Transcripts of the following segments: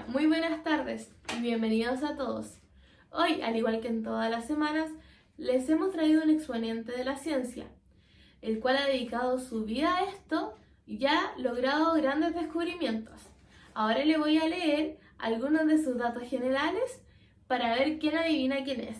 Muy buenas tardes y bienvenidos a todos. Hoy, al igual que en todas las semanas, les hemos traído un exponente de la ciencia, el cual ha dedicado su vida a esto y ha logrado grandes descubrimientos. Ahora le voy a leer algunos de sus datos generales para ver quién adivina quién es.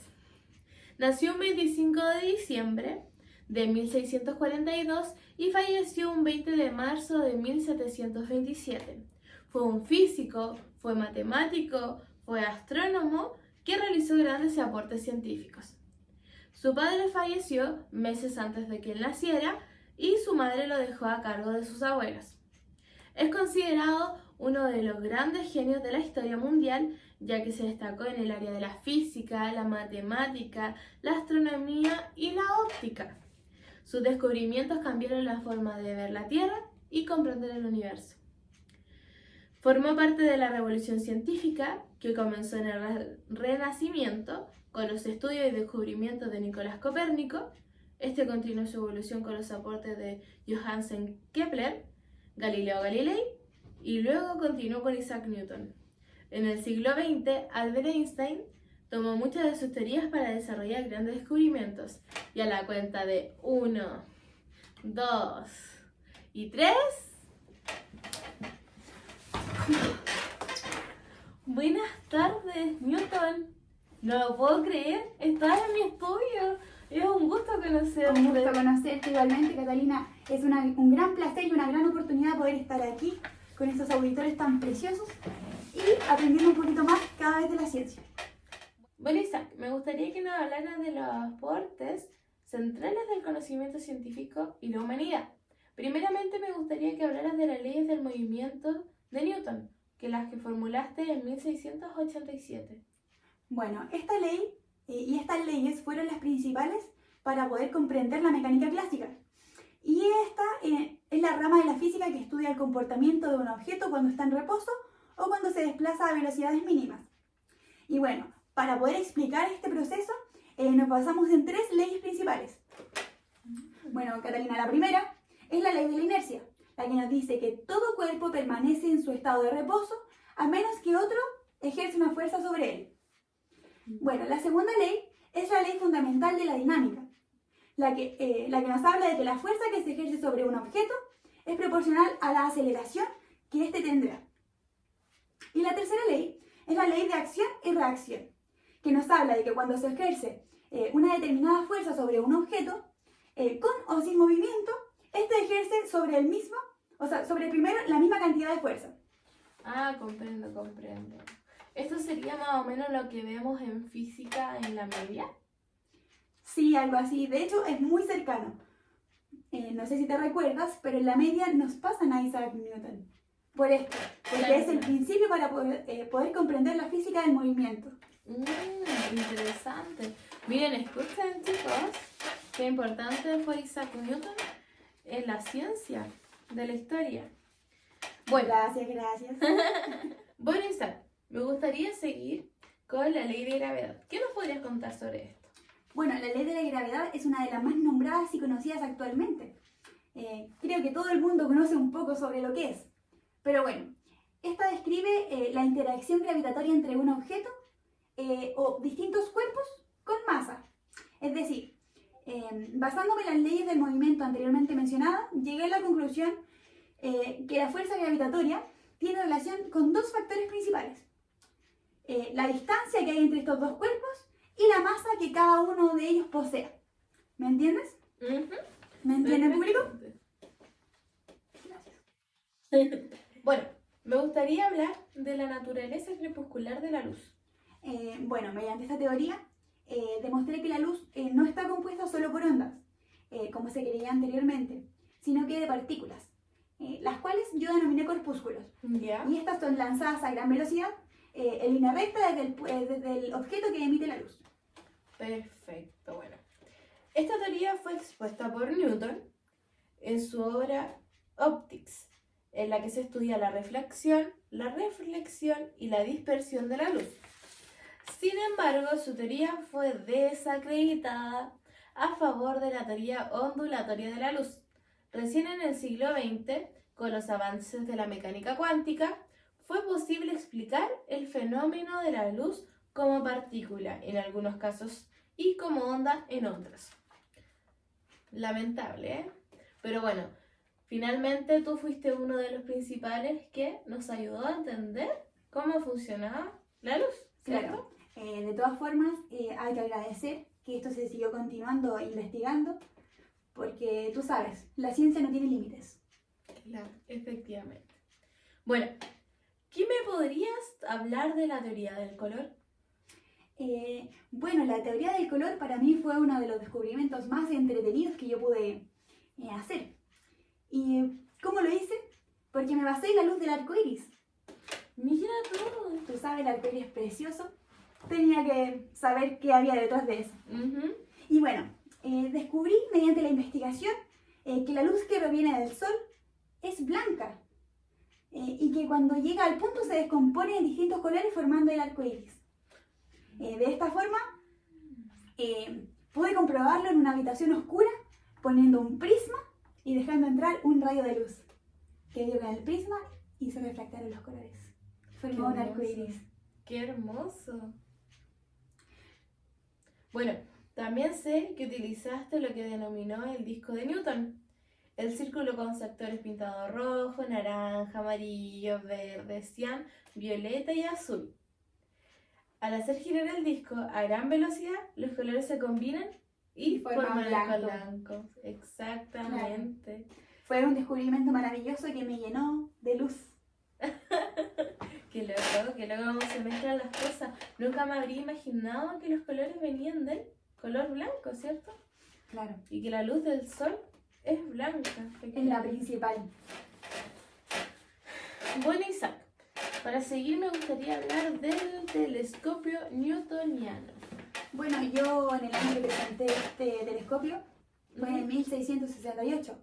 Nació un 25 de diciembre de 1642 y falleció un 20 de marzo de 1727. Fue un físico, fue matemático, fue astrónomo que realizó grandes aportes científicos. Su padre falleció meses antes de que él naciera y su madre lo dejó a cargo de sus abuelos. Es considerado uno de los grandes genios de la historia mundial, ya que se destacó en el área de la física, la matemática, la astronomía y la óptica. Sus descubrimientos cambiaron la forma de ver la Tierra y comprender el universo. Formó parte de la revolución científica que comenzó en el Renacimiento con los estudios y descubrimientos de Nicolás Copérnico. Este continuó su evolución con los aportes de Johannes Kepler, Galileo Galilei y luego continuó con Isaac Newton. En el siglo XX, Albert Einstein tomó muchas de sus teorías para desarrollar grandes descubrimientos. Y a la cuenta de 1, 2 y 3... Buenas tardes, Newton. No lo puedo creer, estás en mi estudio. Es un gusto conocerte. Un gusto conocerte igualmente, Catalina. Es un gran placer y una gran oportunidad poder estar aquí con estos auditores tan preciosos y aprendiendo un poquito más cada vez de la ciencia. Bueno, Isaac, me gustaría que nos hablaras de los aportes centrales del conocimiento científico y la humanidad. Primeramente, me gustaría que hablaras de las leyes del movimiento de Newton, que las que formulaste en 1687. Bueno, esta ley y estas leyes fueron las principales para poder comprender la mecánica clásica. Y esta es la rama de la física que estudia el comportamiento de un objeto cuando está en reposo o cuando se desplaza a velocidades mínimas. Y bueno, para poder explicar este proceso, nos basamos en 3 leyes principales. Bueno, Catalina, la primera es la ley de la inercia, la que nos dice que todo cuerpo permanece en su estado de reposo a menos que otro ejerce una fuerza sobre él. Bueno, la segunda ley es la ley fundamental de la dinámica, la que nos habla de que la fuerza que se ejerce sobre un objeto es proporcional a la aceleración que éste tendrá. Y la tercera ley es la ley de acción y reacción, que nos habla de que cuando se ejerce una determinada fuerza sobre un objeto, con o sin movimiento, este ejerce sobre el mismo, o sea, sobre el primero la misma cantidad de fuerza. Ah, comprendo. ¿Esto sería más o menos lo que vemos en física en la media? Sí, algo así. De hecho, es muy cercano. No sé si te recuerdas, pero en la media nos pasan a Isaac Newton. Por esto, porque es el principio para poder comprender la física del movimiento. Interesante. Miren, escuchen, chicos, qué importante fue Isaac Newton en la ciencia de la historia. Bueno, Gracias. bueno, Isaac, me gustaría seguir con la ley de gravedad. ¿Qué nos podrías contar sobre esto? Bueno, la ley de la gravedad es una de las más nombradas y conocidas actualmente. Creo que todo el mundo conoce un poco sobre lo que es. Pero bueno, esta describe la interacción gravitatoria entre un objeto o distintos cuerpos con masa. Es decir, basándome en las leyes del movimiento anteriormente mencionadas, llegué a la conclusión que la fuerza gravitatoria tiene relación con 2 factores principales. La distancia que hay entre estos 2 cuerpos y la masa que cada uno de ellos posea. ¿Me entiendes? ¿Me entiende, público? Gracias. Bueno, me gustaría hablar de la naturaleza crepuscular de la luz. Bueno, mediante esta teoría demostré que la luz no está compuesta solo por ondas, como se creía anteriormente, sino que de partículas, las cuales yo denominé corpúsculos. ¿Ya? Y estas son lanzadas a gran velocidad en línea recta desde el objeto que emite la luz. Perfecto, bueno. Esta teoría fue expuesta por Newton en su obra Optics, en la que se estudia la reflexión y la dispersión de la luz. Sin embargo, su teoría fue desacreditada a favor de la teoría ondulatoria de la luz. Recién en el siglo XX, con los avances de la mecánica cuántica, fue posible explicar fenómeno de la luz como partícula en algunos casos y como onda en otros. Lamentable, ¿eh? Pero bueno, finalmente tú fuiste uno de los principales que nos ayudó a entender cómo funcionaba la luz, ¿cierto? Claro. De todas formas, hay que agradecer que esto se siguió continuando investigando, porque tú sabes, la ciencia no tiene límites. Claro, efectivamente. Bueno, ¿qué me podrías hablar de la teoría del color? Bueno, la teoría del color para mí fue uno de los descubrimientos más entretenidos que yo pude hacer. ¿Y cómo lo hice? Porque me basé en la luz del arco iris. Mira todo. Tú sabes, el arco iris es precioso. Tenía que saber qué había detrás de eso. Y bueno, descubrí mediante la investigación que la luz que proviene del sol es blanca y que cuando llega al punto se descompone en distintos colores formando el arco iris. De esta forma, pude comprobarlo en una habitación oscura poniendo un prisma y dejando entrar un rayo de luz que dio con el prisma y se refractaron los colores. Formó un arco iris. ¡Qué hermoso! Bueno, también sé que utilizaste lo que denominó el disco de Newton. El círculo con sectores pintados rojo, naranja, amarillo, verde, cian, violeta y azul. Al hacer girar el disco a gran velocidad, los colores se combinan y forman el blanco. Exactamente. Claro. Fue un descubrimiento maravilloso que me llenó de luz. Qué loco cómo se mezclan las cosas. Nunca me habría imaginado que los colores venían del color blanco, ¿cierto? Claro. Y que la luz del sol es blanca. Es la principal. Bueno, Isaac, para seguir me gustaría hablar del telescopio newtoniano. Bueno, yo en el año que presenté este telescopio fue en 1668.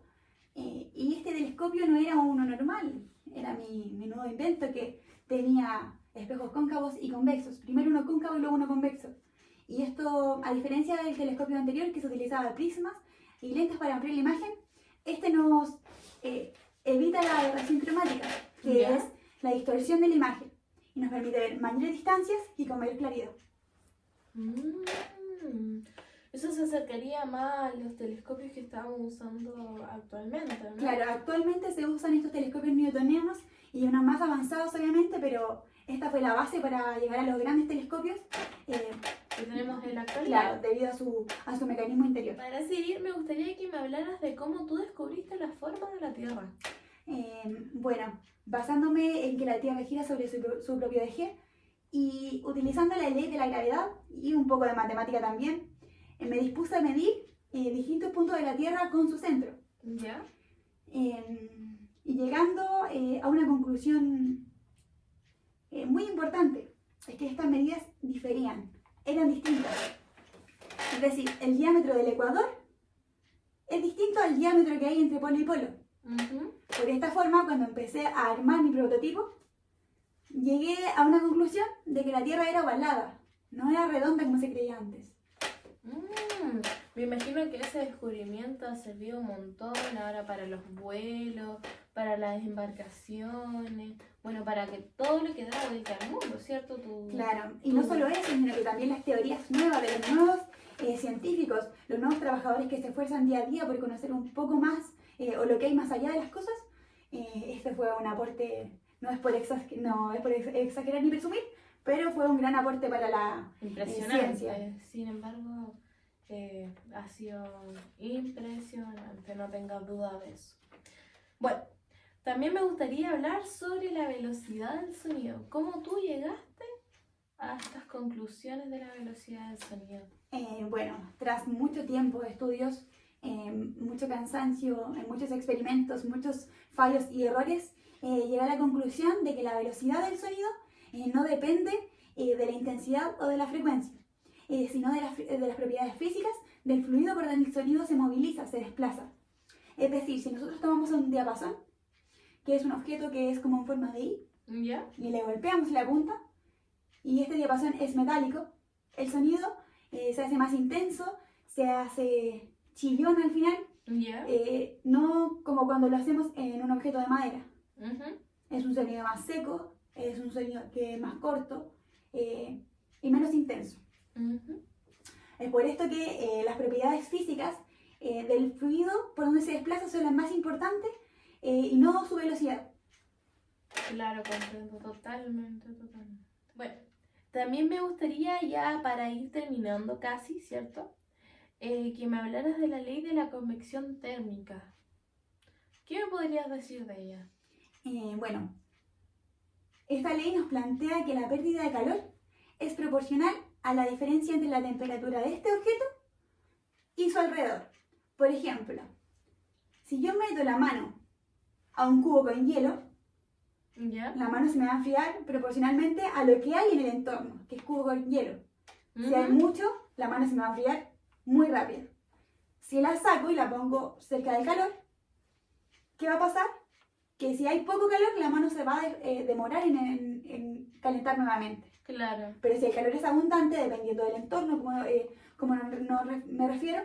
Y este telescopio no era uno normal, era mi nuevo invento que tenía espejos cóncavos y convexos. Primero uno cóncavo y luego uno convexo. Y esto, a diferencia del telescopio anterior que se utilizaba prismas y lentes para ampliar la imagen, este nos evita la aberración cromática, que es la distorsión de la imagen, y nos permite ver mayores distancias y con mayor claridad. Eso se acercaría más a los telescopios que estamos usando actualmente, ¿no? Claro, actualmente se usan estos telescopios newtonianos y unos más avanzados obviamente, pero esta fue la base para llegar a los grandes telescopios que tenemos en la actualidad. Claro, debido a su mecanismo interior. Para seguir, me gustaría que me hablaras de cómo tú descubriste la forma de la Tierra. Bueno, basándome en que la Tierra gira sobre su propio eje y utilizando la ley de la gravedad y un poco de matemática también, me dispuse a medir distintos puntos de la Tierra con su centro. ¿Ya? Y llegando a una conclusión muy importante, es que estas medidas diferían, eran distintas. Es decir, el diámetro del ecuador es distinto al diámetro que hay entre polo y polo. Por esta forma, cuando empecé a armar mi prototipo, llegué a una conclusión de que la Tierra era ovalada, no era redonda como se creía antes. Me imagino que ese descubrimiento ha servido un montón ahora para los vuelos, para las embarcaciones, bueno, para que todo lo que da vuelta al mundo, ¿cierto? Claro, y no solo eso, sino que también las teorías nuevas de los nuevos científicos, los nuevos trabajadores que se esfuerzan día a día por conocer un poco más o lo que hay más allá de las cosas. Este fue un aporte, no es por exagerar ni presumir, pero fue un gran aporte para la ciencia. Sin embargo, ha sido impresionante, no tengas duda de eso. Bueno, también me gustaría hablar sobre la velocidad del sonido. ¿Cómo tú llegaste a estas conclusiones de la velocidad del sonido? Bueno, tras mucho tiempo de estudios, mucho cansancio, muchos experimentos, muchos fallos y errores, llegué a la conclusión de que la velocidad del sonido no depende de la intensidad o de la frecuencia, sino de las propiedades físicas del fluido por donde el sonido se moviliza, se desplaza. Es decir, si nosotros tomamos un diapasón, que es un objeto que es como en forma de I, ¿Ya? y le golpeamos la punta, y este diapasón es metálico, el sonido se hace más intenso, se hace chillón al final, ¿Ya? No como cuando lo hacemos en un objeto de madera. Es un sonido más seco, es un sonido que es más corto y menos intenso. Ujú. Es por esto que las propiedades físicas del fluido por donde se desplaza son las más importantes y no su velocidad. Claro, comprendo totalmente, totalmente. Bueno, también me gustaría ya para ir terminando casi, ¿cierto? Que me hablaras de la ley de la convección térmica. ¿Qué me podrías decir de ella? Bueno, esta ley nos plantea que la pérdida de calor es proporcional a la diferencia entre la temperatura de este objeto y su alrededor. Por ejemplo, si yo meto la mano a un cubo con hielo, ¿Ya? la mano se me va a enfriar proporcionalmente a lo que hay en el entorno, que es cubo con hielo. Si hay mucho, la mano se me va a enfriar muy rápido. Si la saco y la pongo cerca del calor, ¿qué va a pasar? Que si hay poco calor, la mano se va a demorar en calentar nuevamente. Claro. Pero si el calor es abundante, dependiendo del entorno, como me refiero,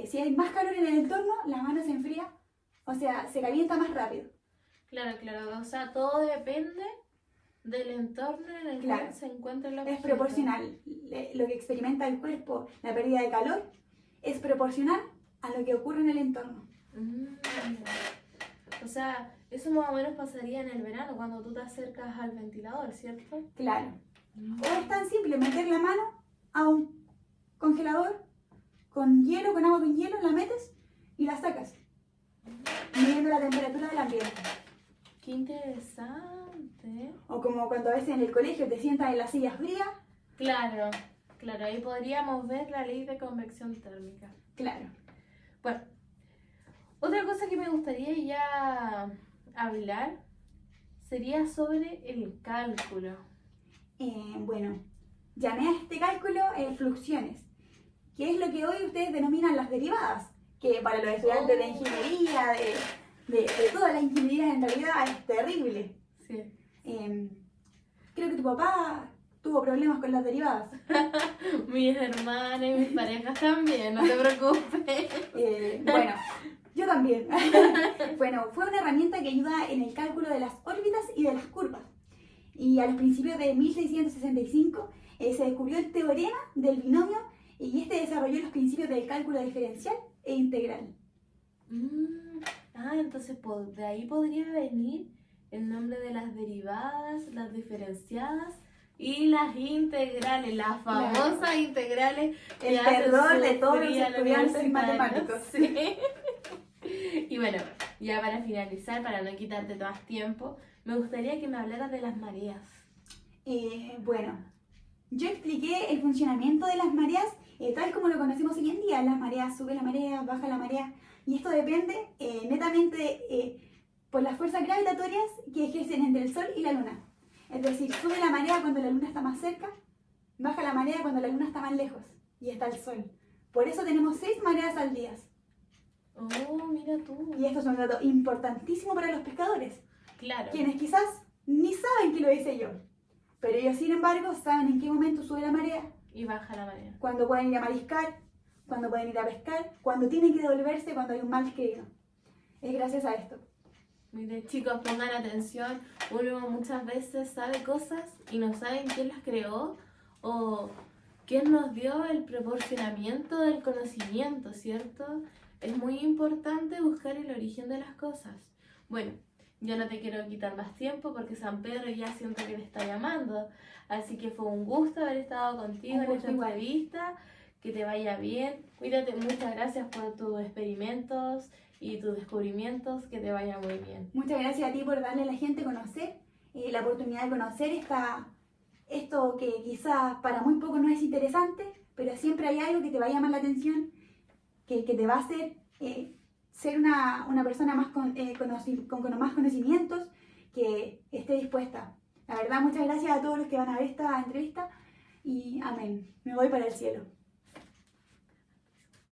si hay más calor en el entorno, la mano se enfría, o sea, se calienta más rápido. Claro, claro. O sea, todo depende del entorno en el Claro. cual se encuentra el Es objeto. proporcional. Lo que experimenta el cuerpo, la pérdida de calor, es proporcional a lo que ocurre en el entorno. O sea, eso más o menos pasaría en el verano cuando tú te acercas al ventilador, ¿cierto? Claro. O es tan simple meter la mano a un congelador con hielo, con agua con hielo, la metes y la sacas, midiendo la temperatura del ambiente. Qué interesante. O como cuando a veces en el colegio te sientas en la silla fría. Claro, claro, ahí podríamos ver la ley de convección térmica. Claro. Bueno, otra cosa que me gustaría ya hablar sería sobre el cálculo. Bueno, llamé a este cálculo fluxiones, que es lo que hoy ustedes denominan las derivadas, que para los estudiantes de ingeniería, de todas las ingenierías en realidad es terrible. Sí. Creo que tu papá tuvo problemas con las derivadas. Mis hermanas y mis parejas también, no te preocupes. Bueno, yo también. Bueno, fue una herramienta que ayuda en el cálculo de las órbitas y de las curvas. Y a los principios de 1665 se descubrió el teorema del binomio y este desarrolló los principios del cálculo diferencial e integral. Entonces de ahí podría venir el nombre de las derivadas, las diferenciadas y las integrales, las famosas integrales. El terror de todos los estudiantes matemáticos. Sí. Y bueno, ya para finalizar, para no quitarte más tiempo, me gustaría que me hablaras de las mareas. Bueno, yo expliqué el funcionamiento de las mareas tal como lo conocemos hoy en día. Las mareas, sube la marea, baja la marea. Y esto depende netamente por las fuerzas gravitatorias que ejercen entre el Sol y la Luna. Es decir, sube la marea cuando la Luna está más cerca, baja la marea cuando la Luna está más lejos y está el Sol. Por eso tenemos 6 mareas al día. Oh, mira tú. Y esto es un dato importantísimo para los pescadores, Claro. quienes quizás ni saben que lo hice yo. Pero ellos, sin embargo, saben en qué momento sube la marea, Y baja la marea. cuando pueden ir a mariscar, cuando pueden ir a pescar, cuando tienen que devolverse, cuando hay un mal querido. Es gracias a esto. Miren, chicos, pongan atención. Uno muchas veces sabe cosas y no saben quién las creó o quién nos dio el proporcionamiento del conocimiento, ¿cierto? Es muy importante buscar el origen de las cosas. Bueno, yo no te quiero quitar más tiempo porque San Pedro ya siento que me está llamando. Así que fue un gusto haber estado contigo en esta entrevista. Que te vaya bien. Cuídate, muchas gracias por tus experimentos y tus descubrimientos. Que te vaya muy bien. Muchas gracias a ti por darle a la gente a conocer, la oportunidad de conocer esto que quizás para muy poco no es interesante, pero siempre hay algo que te va a llamar la atención, que te va a hacer ser una persona más con más conocimientos, que esté dispuesta. La verdad, muchas gracias a todos los que van a ver esta entrevista y amén. Me voy para el cielo.